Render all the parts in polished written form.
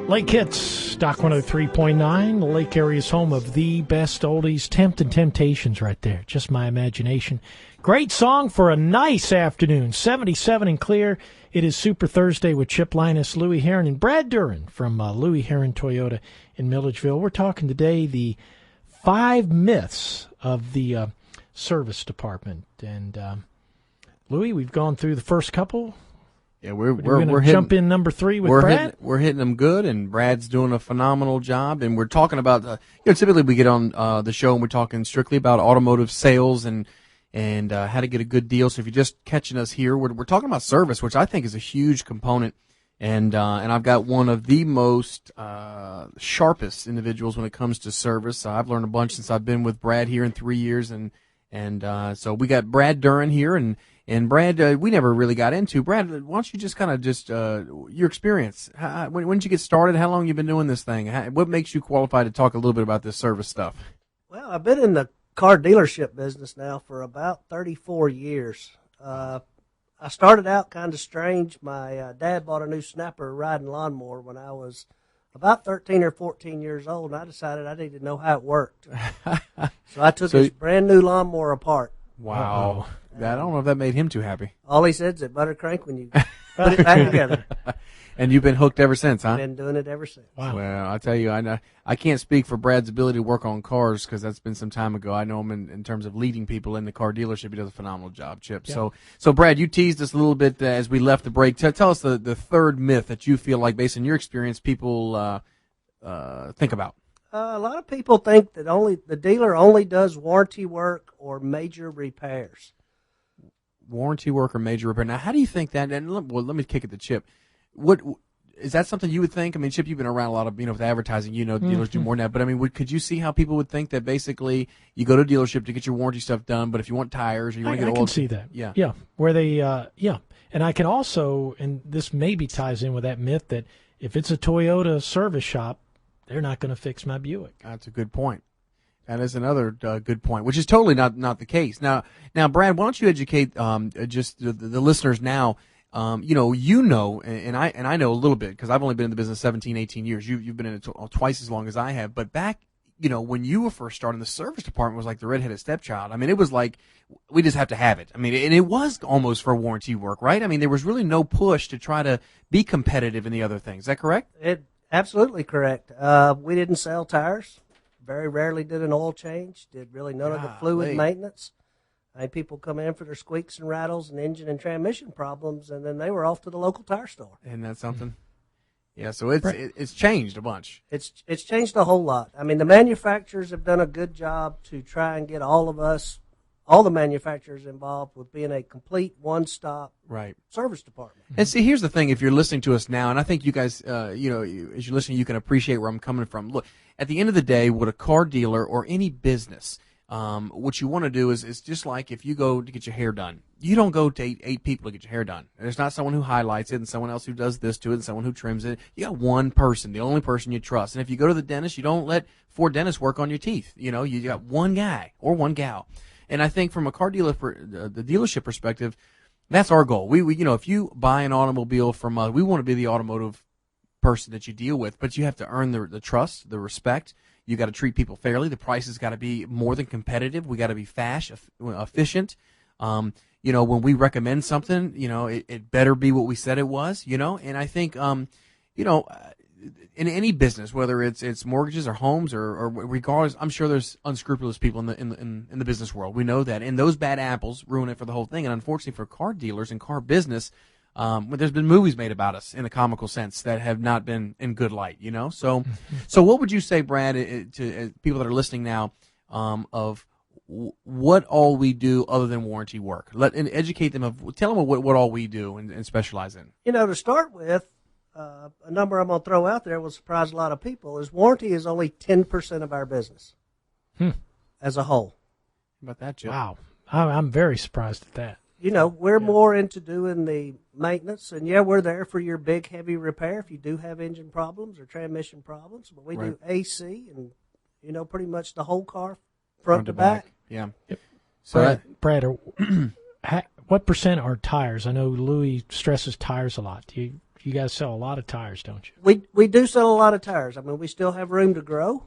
Lake Hits, Stock 103.9, the Lake area's home of the best oldies, Temptin' Temptations right there. Just my imagination. Great song for a nice afternoon, 77 and clear. It is Super Thursday with Chip Linus, Louie Herron, and Brad Duren from Louie Herron Toyota in Milledgeville. We're talking today the 5 myths of the service department. And, Louie, we've gone through the first couple. Yeah, we're going to jump in number 3 with Brad. We're hitting them good, and Brad's doing a phenomenal job. And we're talking about, typically we get on the show and we're talking strictly about automotive sales and how to get a good deal. So if you're just catching us here, we're talking about service, which I think is a huge component. And I've got one of the most sharpest individuals when it comes to service. I've learned a bunch since I've been with Brad here in 3 years, and so we got Brad Duren here, and Brad, we never really got into. Brad, why don't you just kind of your experience? When did you get started? How long you been doing this thing? What makes you qualified to talk a little bit about this service stuff? Well, I've been in the car dealership business now for about 34 years. I started out kind of strange. My dad bought a new snapper riding lawnmower when I was about 13 or 14 years old, and I decided I needed to know how it worked. So I took his brand new lawnmower apart. Wow. I don't know if that made him too happy. All he said is it butter crank when you put it back together. And you've been hooked ever since, huh? I've been doing it ever since. Wow. Well, I tell you, I can't speak for Brad's ability to work on cars because that's been some time ago. I know him in terms of leading people in the car dealership. He does a phenomenal job, Chip. Yeah. So Brad, you teased us a little bit as we left the break. Tell us the third myth that you feel like, based on your experience, people think about. A lot of people think that the dealer only does warranty work or major repairs. Warranty work or major repair. Now, how do you think that? And let me kick it to Chip. What is that something you would think? I mean, Chip, you've been around a lot of with advertising. Dealers do more than that. But I mean, could you see how people would think that basically you go to a dealership to get your warranty stuff done, but if you want tires or you want to get oil, I can see that. Yeah. Where they and I can also, and this maybe ties in with that myth that if it's a Toyota service shop, they're not going to fix my Buick. That's a good point. That is another good point, which is totally not the case. Now, Brad, why don't you educate just the listeners now? And I know a little bit because I've only been in the business 17, 18 years. You've been in it twice as long as I have. But back, when you were first starting, the service department was like the redheaded stepchild. I mean, it was like we just have to have it. I mean, and it was almost for warranty work, right? I mean, there was really no push to try to be competitive in the other things. Is that correct? Absolutely correct. We didn't sell tires. Very rarely did an oil change, did really none of the fluid maintenance. I had people come in for their squeaks and rattles and engine and transmission problems, and then they were off to the local tire store. Isn't that something? Yeah, so it's changed a bunch. It's changed a whole lot. I mean, the manufacturers have done a good job to try and get all the manufacturers involved with being a complete one-stop service department. And see, here's the thing. If you're listening to us now, and I think you guys, as you're listening, you can appreciate where I'm coming from. Look, at the end of the day, what a car dealer or any business, what you want to do is just like if you go to get your hair done. You don't go to eight people to get your hair done. There's not someone who highlights it and someone else who does this to it and someone who trims it. You got one person, the only person you trust. And if you go to the dentist, you don't let 4 dentists work on your teeth. You got one guy or one gal. And I think from a car dealer, the dealership perspective, that's our goal. We if you buy an automobile from us, we want to be the automotive person that you deal with, but you have to earn the trust, the respect. You got to treat people fairly. The price has got to be more than competitive. We got to be fast, efficient. When we recommend something, it better be what we said it was. And I think, in any business, whether it's mortgages or homes or regardless, I'm sure there's unscrupulous people in the business world. We know that, and those bad apples ruin it for the whole thing. And unfortunately, for car dealers and car business, there's been movies made about us in a comical sense that have not been in good light. So what would you say, Brad, to people that are listening now, of what all we do other than warranty work? And educate them tell them what all we do and specialize in. To start with. A number I'm going to throw out there will surprise a lot of people is warranty is only 10% of our business as a whole. How about that, Joe? Wow. I'm very surprised at that. We're more into doing the maintenance, and we're there for your big, heavy repair if you do have engine problems or transmission problems, but we do AC and, pretty much the whole car, front to back. Yeah. Yep. So Brad, what percent are tires? I know Louie stresses tires a lot. Do You guys sell a lot of tires, don't you? We do sell a lot of tires. I mean, we still have room to grow.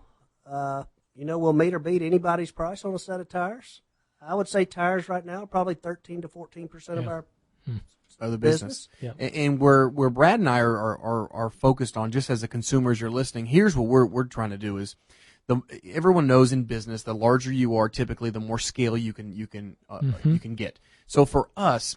We'll meet or beat anybody's price on a set of tires. I would say tires right now are probably 13 to 14% of our of the business. Yeah. And where Brad and I are focused on, just as the consumers you're listening, here's what we're trying to do is, everyone knows in business, the larger you are, typically the more scale you can get. So for us,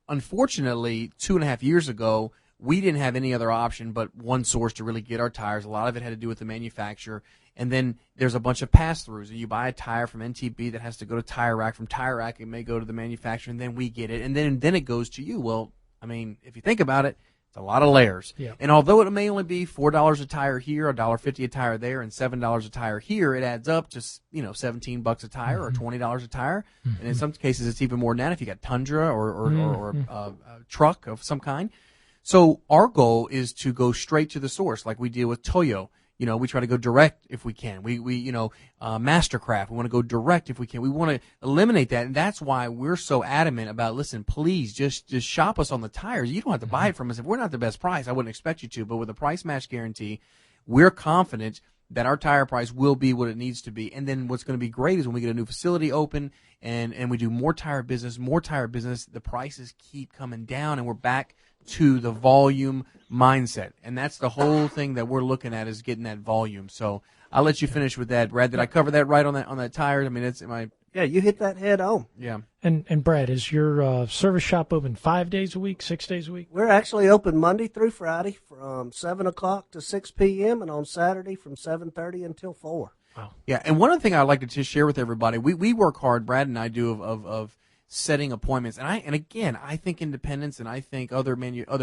unfortunately, 2.5 years ago, we didn't have any other option but one source to really get our tires. A lot of it had to do with the manufacturer. And then there's a bunch of pass-throughs. You buy a tire from NTB that has to go to Tire Rack. From Tire Rack, it may go to the manufacturer, and then we get it. And then it goes to you. Well, I mean, if you think about it, it's a lot of layers. Yeah. And although it may only be $4 a tire here, $1.50 a tire there, and $7 a tire here, it adds up to, $17 a tire or $20 a tire. And in some cases, it's even more than that if you got Tundra or a truck of some kind. So our goal is to go straight to the source, like we did with Toyo. We try to go direct if we can. We Mastercraft, we want to go direct if we can. We want to eliminate that, and that's why we're so adamant about, listen, please just shop us on the tires. You don't have to buy it from us. If we're not the best price, I wouldn't expect you to, but with a price match guarantee, we're confident that our tire price will be what it needs to be. And then what's going to be great is when we get a new facility open and we do more tire business, the prices keep coming down, and we're back to the volume mindset. And that's the whole thing that we're looking at, is getting that volume. So I'll let you finish with that, Brad. Did I cover that right on that tire? I mean, Yeah, you hit that head on. Yeah. And Brad, is your service shop open 5 days a week, 6 days a week? We're actually open Monday through Friday from 7 o'clock to 6 p.m. and on Saturday from 7:30 until 4. Wow. Yeah, and one of the things I'd like to just share with everybody, we work hard, Brad and I do, of setting appointments. And again, I think independents and I think other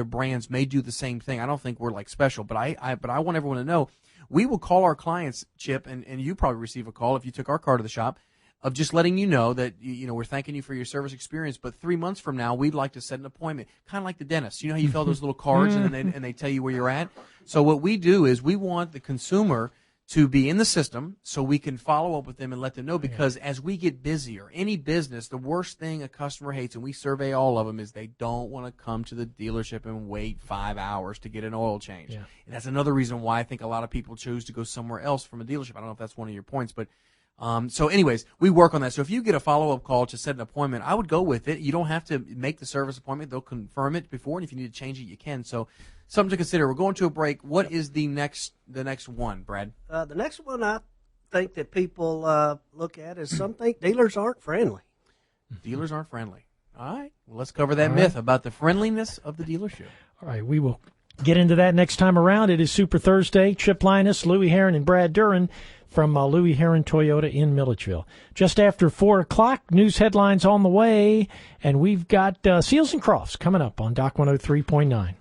brands may do the same thing. I don't think we're like special, but I want everyone to know, we will call our clients, Chip, and you probably receive a call if you took our car to the shop, of just letting you know that, we're thanking you for your service experience, but 3 months from now, we'd like to set an appointment, kind of like the dentist. You know how you fill out those little cards and they tell you where you're at? So what we do is we want the consumer to be in the system so we can follow up with them and let them know, because as we get busier, any business, the worst thing a customer hates, and we survey all of them, is they don't want to come to the dealership and wait 5 hours to get an oil change. Yeah. And that's another reason why I think a lot of people choose to go somewhere else from a dealership. I don't know if that's one of your points, but so anyways, we work on that. So if you get a follow-up call to set an appointment, I would go with it. You don't have to make the service appointment. They'll confirm it before, and if you need to change it, you can. So something to consider. We're going to a break. What is the next one, Brad? The next one I think that people look at is some think dealers aren't friendly. Dealers aren't friendly. All right. Well, let's cover that myth about the friendliness of the dealership. All right. We will get into that next time around. It is Super Thursday. Chip Linus, Louie Herron, and Brad Duren from Louie Herron Toyota in Milledgeville. Just after 4 o'clock, news headlines on the way, and we've got Seals and Crofts coming up on Doc 103.9.